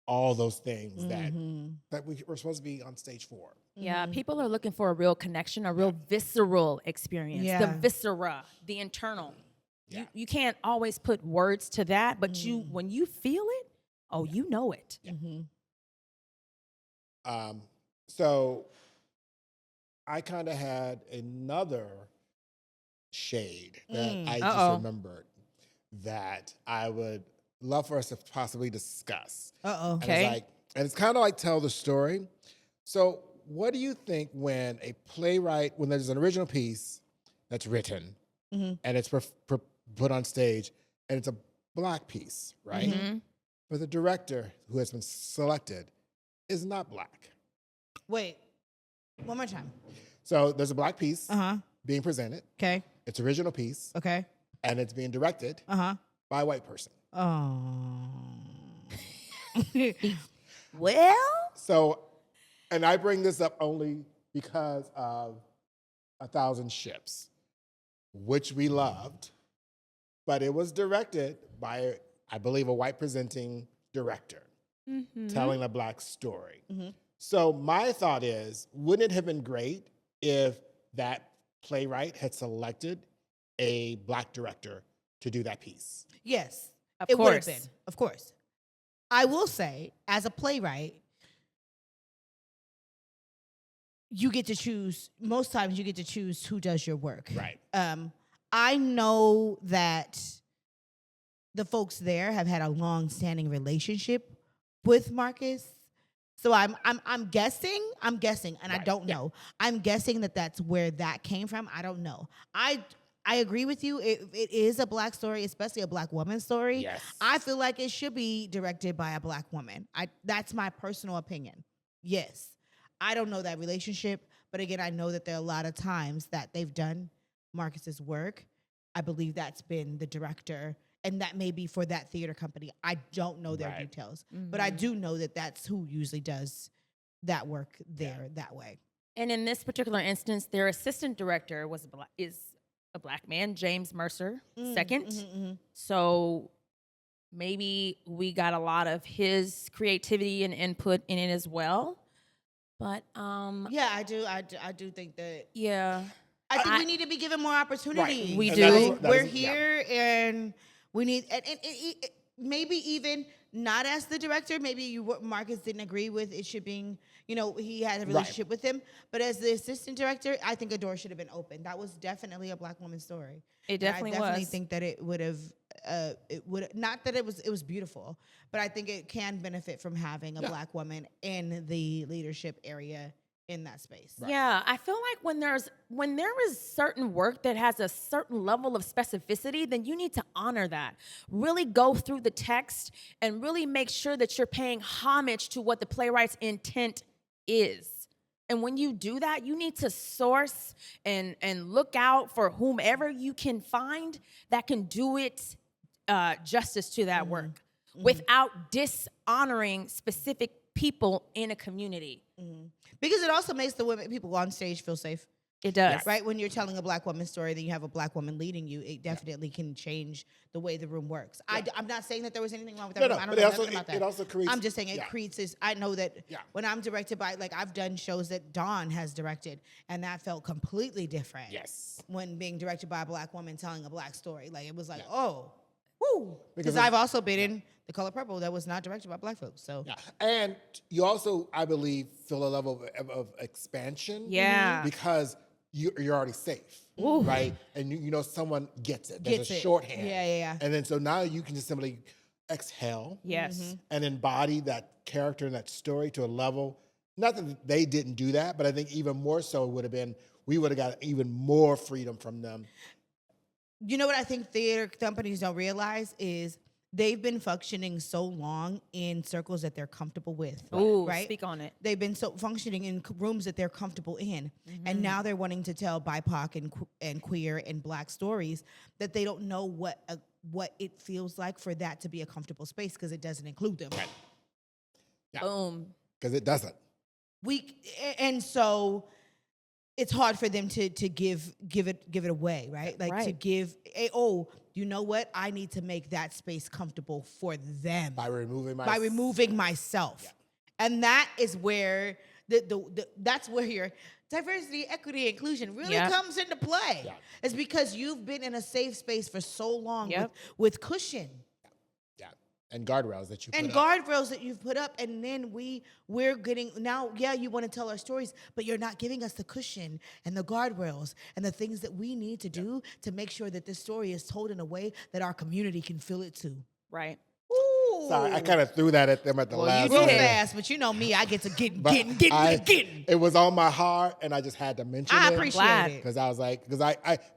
all those things that we're supposed to be on stage for. Yeah, people are looking for a real connection, a real visceral experience, the viscera, the internal. Yeah. You can't always put words to that, but when you feel it, you know it. Yeah. So I kind of had another shade that I just remembered that I would love for us to possibly discuss. Okay. And it's kind of like tell the story. So what do you think when there's an original piece that's written and it's put on stage and it's a Black piece, right? But the director who has been selected is not Black. Wait, one more time. So there's a Black piece being presented. Okay. It's original piece. Okay. And it's being directed by a white person. Oh. Well. So, and I bring this up only because of 1,000 Ships, which we loved, but it was directed by, I believe, a white presenting director telling a Black story. So my thought is, wouldn't it have been great if that playwright had selected a Black director to do that piece? Yes. Of It would have course. been, of course. I will say, as a playwright, you get to choose, most times you get to choose who does your work. Right. I know that the folks there have had a long-standing relationship with Marcus. So I'm guessing, and right. I don't know. I'm guessing that that's where that came from. I don't know. I agree with you. It is a Black story, especially a Black woman story. Yes. I feel like it should be directed by a Black woman. That's my personal opinion. Yes. I don't know that relationship, but again, I know that there are a lot of times that they've done Marcus's work. I believe that's been the director, and that may be for that theater company. I don't know their details, but I do know that that's who usually does that work there that way. And in this particular instance, their assistant director is a black man, James Mercer, second. So maybe we got a lot of his creativity and input in it as well. But yeah, I do think that. Yeah. I think we need to be given more opportunity. Right. We And do. We're here, and we need, and maybe even not as the director. Maybe Marcus didn't agree with it should be, he had a relationship with him. But as the assistant director, I think a door should have been open. That was definitely a black woman's story. It definitely was. I definitely think that it would have. Not that it was beautiful, but I think it can benefit from having a black woman in the leadership area in that space. Right. Yeah, I feel like when there is certain work that has a certain level of specificity, then you need to honor that. Really go through the text and really make sure that you're paying homage to what the playwright's intent is. And when you do that, you need to source and look out for whomever you can find that can do it justice to that work without dishonoring specific people in a community. Because it also makes the people on stage feel safe. It does. Right? When you're telling a black woman's story, then you have a black woman leading you, it definitely can change the way the room works. I'm not saying that there was anything wrong with that room. I don't know nothing about that. It also creates... I'm just saying it creates this... I know that when I'm directed by... I've done shows that Dawn has directed, and that felt completely different. Yes. When being directed by a black woman telling a black story. It was like, oh, woo. Because I've also been in The Color Purple that was not directed by black folks. So and you also, I believe, feel a level of expansion. Yeah. Because you're already safe, right? And you know someone gets it. There's a shorthand. Yeah. And then so now you can just simply exhale. Yes. And embody that character and that story to a level. Not that they didn't do that, but I think even more so we would have got even more freedom from them. You know what I think theater companies don't realize is they've been functioning so long in circles that they're comfortable with. Ooh, right? Speak on it. They've been functioning in rooms that they're comfortable in. And now they're wanting to tell BIPOC and queer and black stories that they don't know what it feels like for that to be a comfortable space because it doesn't include them. Right. Yeah. Boom. Because it doesn't. And so it's hard for them to give it away, right? To give you know what? I need to make that space comfortable for them By removing myself. Yeah. And that is where that's where your diversity, equity, inclusion really comes into play. Yeah. It's because you've been in a safe space for so long with cushion. And guardrails that you put up. Guardrails that you've put up, and then we're getting now. Yeah, you want to tell our stories, but you're not giving us the cushion and the guardrails and the things that we need to do to make sure that this story is told in a way that our community can feel it too. Right. Ooh. Sorry, I kind of threw that at them at the last minute. minute. You fast, but you know me, I get to getting. It was on my heart, and I just had to mention it. I appreciate it because I was like,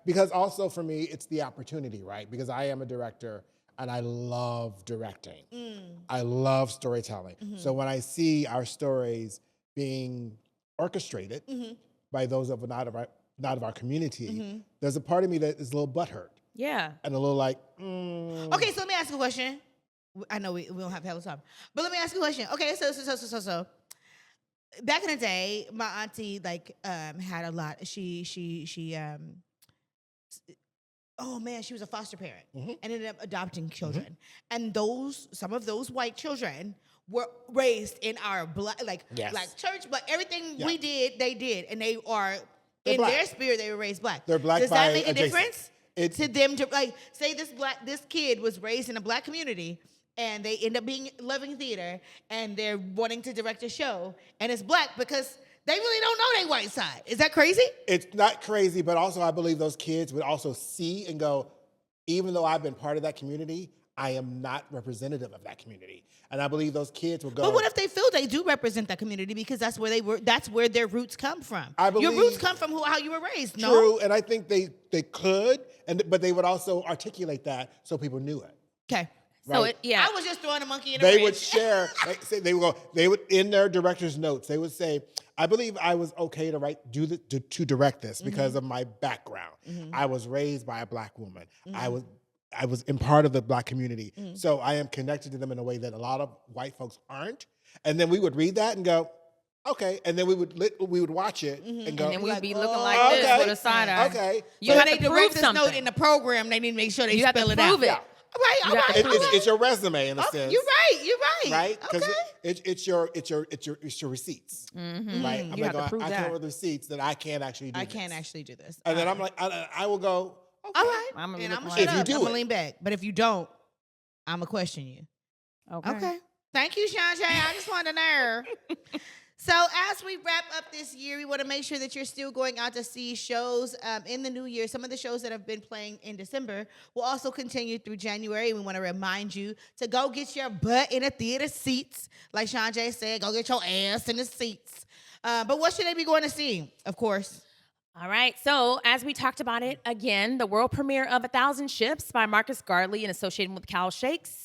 because also for me, it's the opportunity, right? Because I am a director. And I love directing. I love storytelling. So when I see our stories being orchestrated by those of not of our community, there's a part of me that is a little butthurt. Yeah. And a little like, Okay, so let me ask you a question. I know we don't have hell of time, but let me ask you a question. Okay, so back in the day, my auntie had a lot. She oh man, she was a foster parent and ended up adopting children. And some of those white children were raised in our black church, but everything we did, they did. And they're in black. Their spirit, they were raised black. They're black. Does that make a adjacent. difference to them to say this kid was raised in a black community and they end up loving theater and they're wanting to direct a show and it's black because they really don't know their white side. Is that crazy? It's not crazy, but also I believe those kids would also see and go, even though I've been part of that community, I am not representative of that community. And I believe those kids will go. But what if they feel they do represent that community because that's where that's where their roots come from? I believe your roots come from how you were raised, no? True, and I think they could, but they would also articulate that so people knew it. Okay. So right? yeah. I was just throwing a monkey in the They ring. would share. They would in their director's notes. They would say, "I believe I was okay to direct this because of my background. I was raised by a Black woman. I was in part of the Black community, so I am connected to them in a way that a lot of white folks aren't." And then we would read that and go, "Okay," and then we would watch it and go, And then we'd be looking oh, like this okay, with a side eye. okay. You So have they to prove direct this note something. in the program. They need to make sure they You have spell to it out. prove it. Yeah. Right, all You have right, to all prove right. It's your resume in a sense. You're right. You're right. Right? Because Okay. it's your receipts. Right? I'm You have to like, prove I that. come with receipts that I can't actually do I this. can't actually do this. And then I'm like, I will go, okay. all right. I'm gonna and look I'm like- gonna If shut you up. do I'm gonna it. lean back. But if you don't, I'm gonna question you. Okay. Thank you, ShawnJ. I just wanted to know. So as we wrap up this year, we want to make sure that you're still going out to see shows in the new year. Some of the shows that have been playing in December will also continue through January. We want to remind you to go get your butt in a theater seats. Like ShawnJ said, go get your ass in the seats. But what should they be going to see? Of course. All right. So, as we talked about it again, the world premiere of 1,000 Ships by Marcus Gardley and associated with Cal Shakes.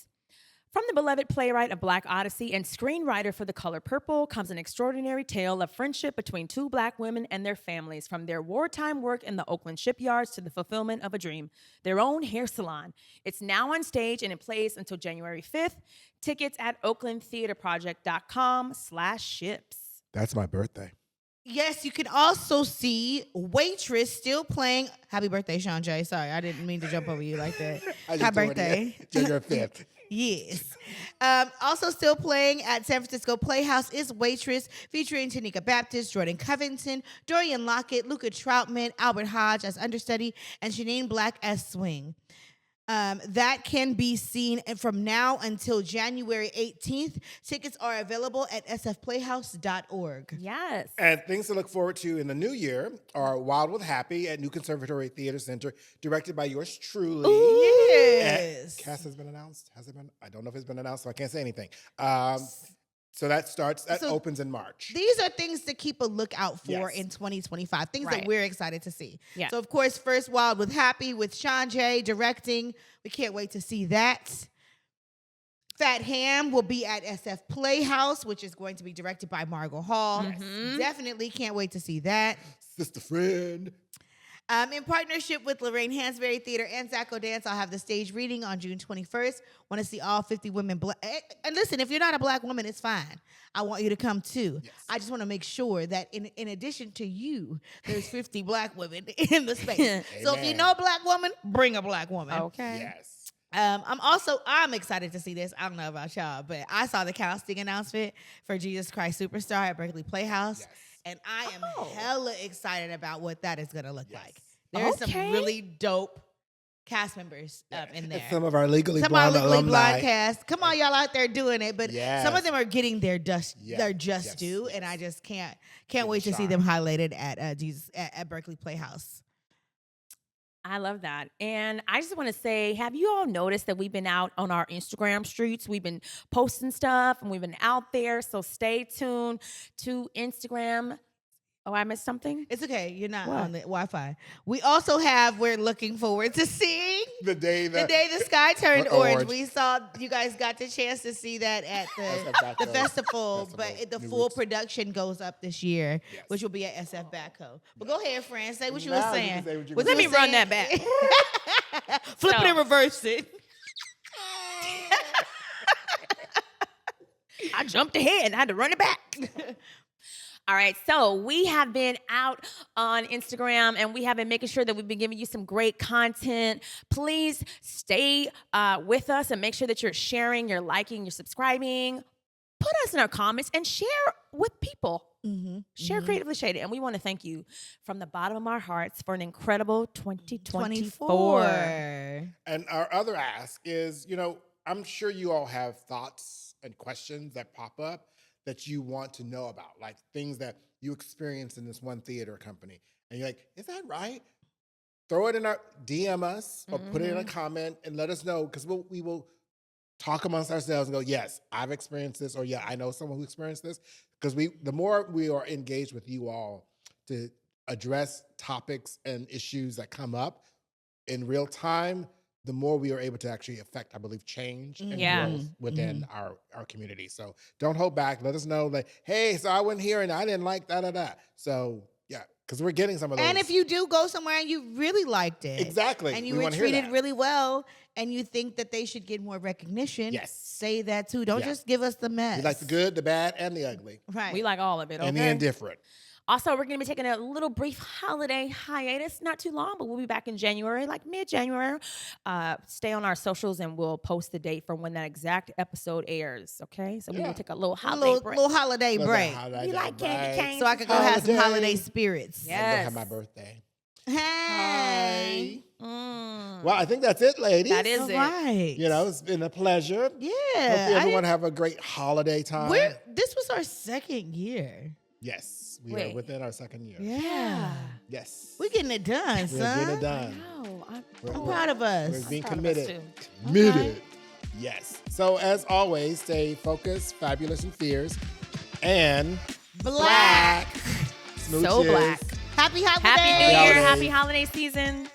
From the beloved playwright of Black Odyssey and screenwriter for The Color Purple comes an extraordinary tale of friendship between two Black women and their families, from their wartime work in the Oakland shipyards to the fulfillment of a dream, their own hair salon. It's now on stage and it plays until January 5th. Tickets at oaklandtheaterproject.com/ships. That's my birthday. Yes, you can also see Waitress still playing. Happy birthday, ShawnJ. Sorry, I didn't mean to jump over you like that. Happy birthday. January 5th. Yes. Also still playing at San Francisco Playhouse is Waitress, featuring Tanika Baptist, Jordan Covington, Dorian Lockett, Luca Troutman, Albert Hodge as understudy, and Shanine Black as swing. That can be seen from now until January 18th. Tickets are available at sfplayhouse.org. Yes. And things to look forward to in the new year are Wild with Happy at New Conservatory Theater Center, directed by yours truly. Yes. Cast has been announced. Has it been? I don't know if it's been announced, so I can't say anything. So that opens in March. These are things to keep a lookout for Yes. in 2025, things Right. that we're excited to see. Yeah. So, of course, first Wild with Happy with ShawnJ directing. We can't wait to see that. Fat Ham will be at SF Playhouse, which is going to be directed by Margot Hall. Definitely can't wait to see that. SistahFriend. In partnership with Lorraine Hansberry Theatre and Zacco Dance, I'll have the stage reading on June 21st. Want to see all 50 women. And listen, if you're not a Black woman, it's fine. I want you to come too. Yes. I just want to make sure that in addition to you, there's 50 Black women in the space. So if you Amen. know a Black woman, bring a Black woman. Okay. Yes. I'm excited to see this. I don't know about y'all, but I saw the casting announcement for Jesus Christ Superstar at Berkeley Playhouse. Yes. And I am Oh. hella excited about what that is going to look Yes. like. There's some Okay. really dope cast members in there. And some of our legally Some of blonde our legally alumni. blind cast. Come on, y'all out there doing it. But Yes. some of them are getting their just Yes. due, Yes. and I just can't Give wait it a to see shot. them highlighted at Berkeley Playhouse. I love that. And I just want to say, have you all noticed that we've been out on our Instagram streets? We've been posting stuff and we've been out there. So stay tuned to Instagram. Oh, I missed something? It's okay. You're not What? on the Wi-Fi. We also we're looking forward to seeing The day the sky turned Orange. orange. We saw, you guys got the chance to see that at the festival, but the New full Roots. production goes up this year, Yes. which will be at SF Backco. But go ahead, Fran, say what you Now were you can saying. say what you What were you Let me were run saying. that back. Flip it So- and reverse it. I jumped ahead and had to run it back. All right, so we have been out on Instagram and we have been making sure that we've been giving you some great content. Please stay with us and make sure that you're sharing, you're liking, you're subscribing. Put us in our comments and share with people. Share Creatively Shaded. And we want to thank you from the bottom of our hearts for an incredible 2024. And our other ask is, I'm sure you all have thoughts and questions that pop up that you want to know about, like things that you experienced in this one theater company. And you're like, is that right? Throw it in our DM us or put it in a comment and let us know, because we will talk amongst ourselves and go, yes, I've experienced this, or yeah, I know someone who experienced this. Because the more we are engaged with you all to address topics and issues that come up in real time, the more we are able to actually affect, I believe, change and Yeah. growth within our community. So don't hold back. Let us know, like, hey, so I went here and I didn't like da. So yeah, because we're getting some of those. And if you do go somewhere and you really liked it. Exactly. And you We were wanna hear treated that. really well and you think that they should get more recognition, Yes. say that too. Don't Yeah. just give us the mess. we like the good, the bad, and the ugly, Right. We like all of it. and the Okay? indifferent. Also, we're going to be taking a little brief holiday hiatus. Not too long, but we'll be back in January, like mid-January. Stay on our socials, and we'll post the date for when that exact episode airs. Okay, so we will take a little holiday break. little holiday Love break. that holiday We like candy break. canes. So I could go have some Holiday. holiday spirits. Yeah. I'm gonna Yes. have my birthday. Hey. Mm. Well, I think that's it, ladies. That is All it. right. You know, it's been a pleasure. Yeah. Hope everyone have a great holiday time. This was our second year. Yes, we are Wait. within our second year. Yeah. Yes, We're getting it done, we're son. getting it done. No, I'm I'm proud of us. We're being proud of us committed. too. Committed. Yes. So as always, stay focused, fabulous, and fierce, and Black. So Smooches. black. Happy holidays. Happy New Holidays. Year. Happy holiday season.